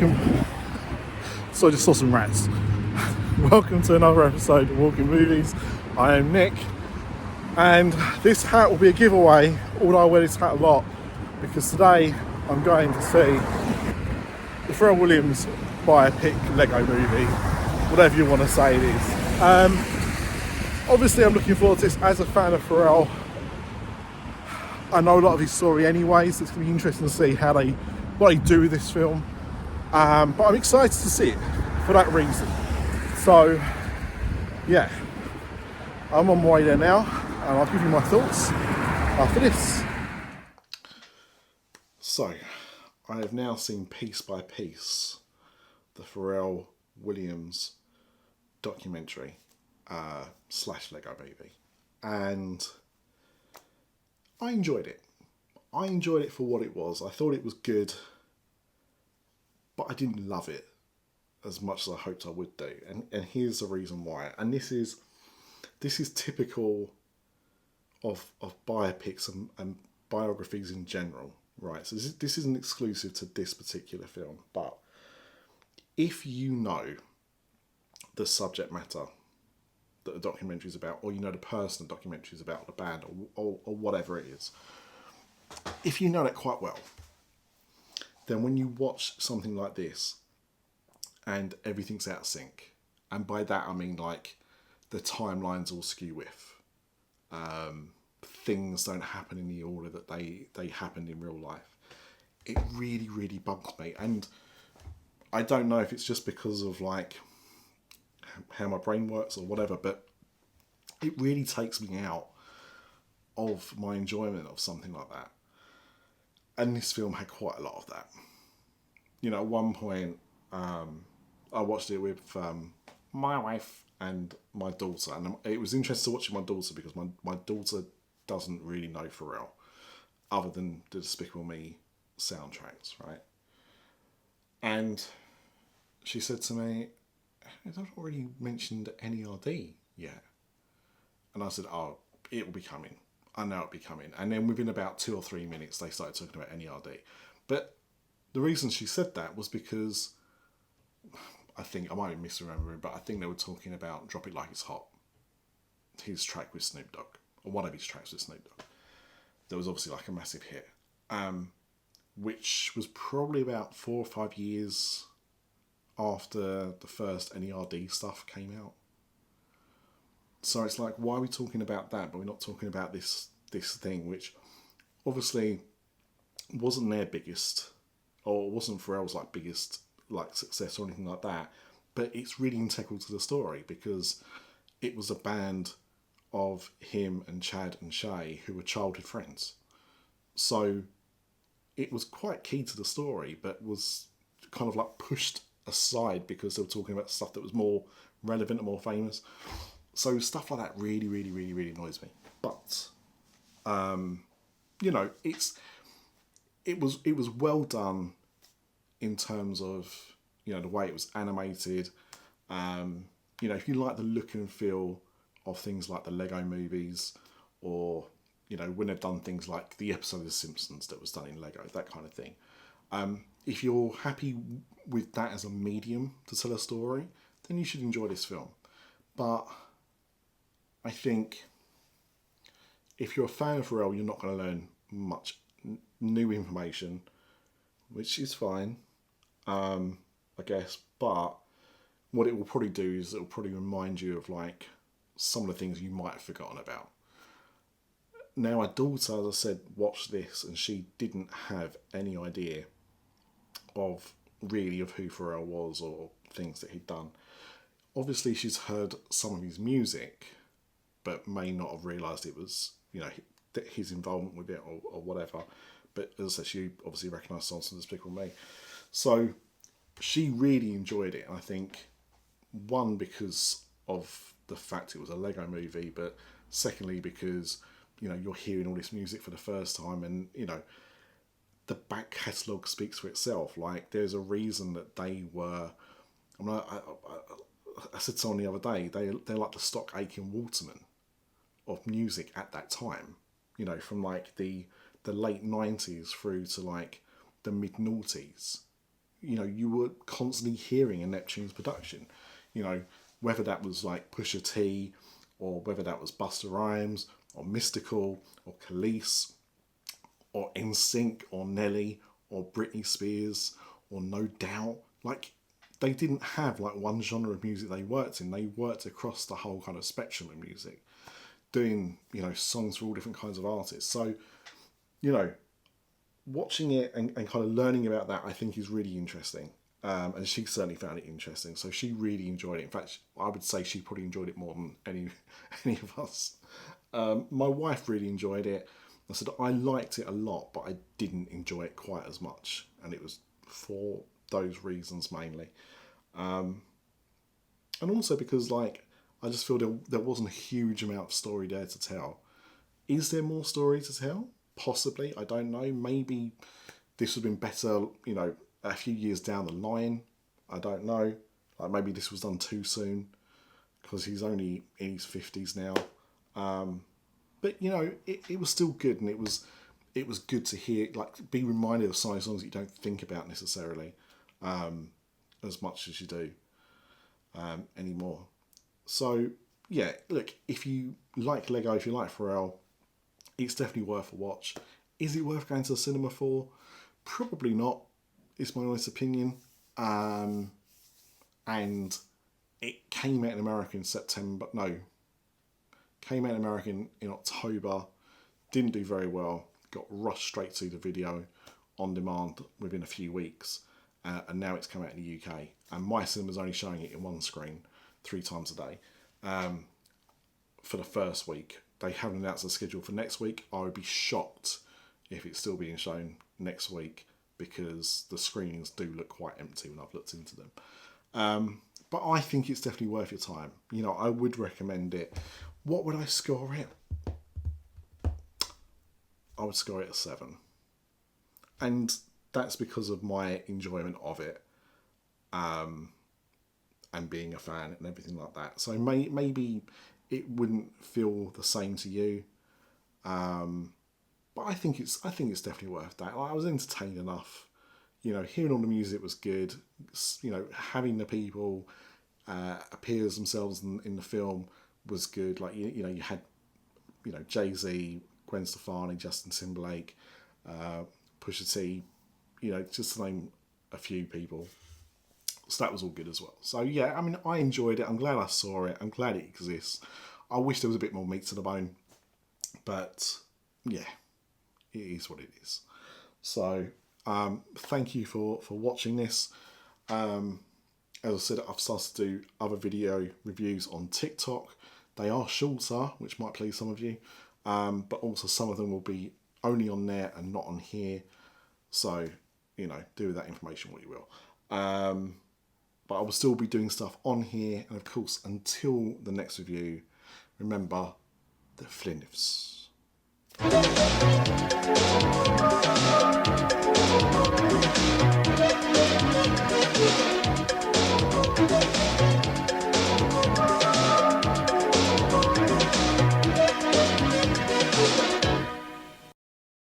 welcome. So I just saw some rats. Welcome to another episode of Walking Movies. I am Nick, and this hat will be a giveaway, although I wear this hat a lot, because today I'm going to see the Pharell Williams biopic Lego movie, whatever you want to say it is. Obviously I'm looking forward to this as a fan of Pharell. I know a lot of his story anyway, so it's going to be interesting to see what they do with this film. But I'm excited to see it for that reason. So, yeah, I'm on my way there now, and I'll give you my thoughts after this. So, I have now seen piece by piece the Pharell Williams documentary / Lego movie, and I enjoyed it. I enjoyed it for what it was. I thought it was good, but I didn't love it as much as I hoped I would do. And here's the reason why. And this is typical of biopics and biographies in general, right? So this isn't exclusive to this particular film, but if you know the subject matter that the documentary is about, or you know the person the documentary is about, the band, or whatever it is, if you know it quite well, then when you watch something like this and everything's out of sync, and by that I mean like the timelines all skew with, things don't happen in the order that they happened in real life, it really, really bugs me. And I don't know if it's just because of like how my brain works or whatever, but it really takes me out of my enjoyment of something like that. And this film had quite a lot of that. You know, at one point, I watched it with my wife and my daughter. And it was interesting to watch with my daughter because my daughter doesn't really know Pharrell, other than the Despicable Me soundtracks, right? And she said to me, "I've not really mentioned N.E.R.D. yet." And I said, "Oh, it will be coming. I know it'll be coming." And then within about 2 or 3 minutes, they started talking about N.E.R.D. But the reason she said that was because, I think, I might be misremembering, but I think they were talking about Drop It Like It's Hot, his track with Snoop Dogg, or one of his tracks with Snoop Dogg. There was obviously like a massive hit, which was probably about 4 or 5 years after the first N.E.R.D. stuff came out. So it's like, why are we talking about that, but we're not talking about this thing, which obviously wasn't their biggest, or wasn't Pharrell's like biggest like success or anything like that, but it's really integral to the story because it was a band of him and Chad and Shay who were childhood friends. So it was quite key to the story, but was kind of like pushed aside because they were talking about stuff that was more relevant and more famous. So stuff like that really, really, really, really annoys me. But, you know, it was well done in terms of, you know, the way it was animated. You know, if you like the look and feel of things like the Lego movies, or, you know, when they've done things like the episode of The Simpsons that was done in Lego, that kind of thing. If you're happy with that as a medium to tell a story, then you should enjoy this film. But I think if you're a fan of Pharrell, you're not going to learn much new information, which is fine, I guess. But what it will probably do is it will probably remind you of like some of the things you might have forgotten about. Now, my daughter, as I said, watched this and she didn't have any idea of who Pharrell was or things that he'd done. Obviously, she's heard some of his music, but may not have realised it was, you know, his involvement with it or whatever. But as I said, she obviously recognised songs from Despicable Me. So she really enjoyed it. And I think, one, because of the fact it was a Lego movie, but secondly, because, you know, you're hearing all this music for the first time and, you know, the back catalogue speaks for itself. Like, there's a reason that they were... I mean, I said to someone the other day, they're like the Stock Aitken Waterman of music at that time. You know, from like the late 90s through to like the mid noughties. you were constantly hearing a Neptune's production. Whether that was like Pusha T, or whether that was Busta Rhymes, or Mystical, or Khalees, or NSYNC, or Nelly, or Britney Spears, or No Doubt. Like, they didn't have like one genre of music they worked in. They worked across the whole kind of spectrum of music, doing, songs for all different kinds of artists. So, watching it and kind of learning about that, I think, is really interesting. And she certainly found it interesting. So she really enjoyed it. In fact, I would say she probably enjoyed it more than any of us. My wife really enjoyed it. I said I liked it a lot, but I didn't enjoy it quite as much. And it was for those reasons mainly. And also because, like, I just feel there wasn't a huge amount of story there to tell. Is there more story to tell? Possibly. I don't know. Maybe this would have been better, a few years down the line. I don't know. Like, maybe this was done too soon because he's only in his 50s now. But, it was still good, and it was good to hear, like, be reminded of some of the songs that you don't think about necessarily as much as you do anymore. So, yeah, look, if you like Lego, if you like Pharrell, it's definitely worth a watch. Is it worth going to the cinema for? Probably not. It's my honest opinion. And it came out in America in September. No. Came out in America in October. Didn't do very well. Got rushed straight to the video on demand within a few weeks. And now it's come out in the UK. And my cinema's only showing it in one screen 3 times a day for the first week. They haven't announced the schedule for next week. I would be shocked if it's still being shown next week, because the screenings do look quite empty when I've looked into them. But I think it's definitely worth your time. I would recommend it. What would I score it? I would score it a 7. And that's because of my enjoyment of it. And being a fan and everything like that. So maybe it wouldn't feel the same to you. But I think it's definitely worth that. I was entertained enough. Hearing all the music was good. Having the people appear as themselves in the film was good. Like, you had, Jay-Z, Gwen Stefani, Justin Timberlake, Pusha T, just to name a few people. So that was all good as well. So yeah, I mean, I enjoyed it. I'm glad I saw it. I'm glad it exists. I wish there was a bit more meat to the bone. But yeah, it is what it is. So thank you for watching this. As I said, I've started to do other video reviews on TikTok. They are shorter, which might please some of you. But also some of them will be only on there and not on here. So, do with that information what you will. But I will still be doing stuff on here. And of course, until the next review, remember the Flinifs.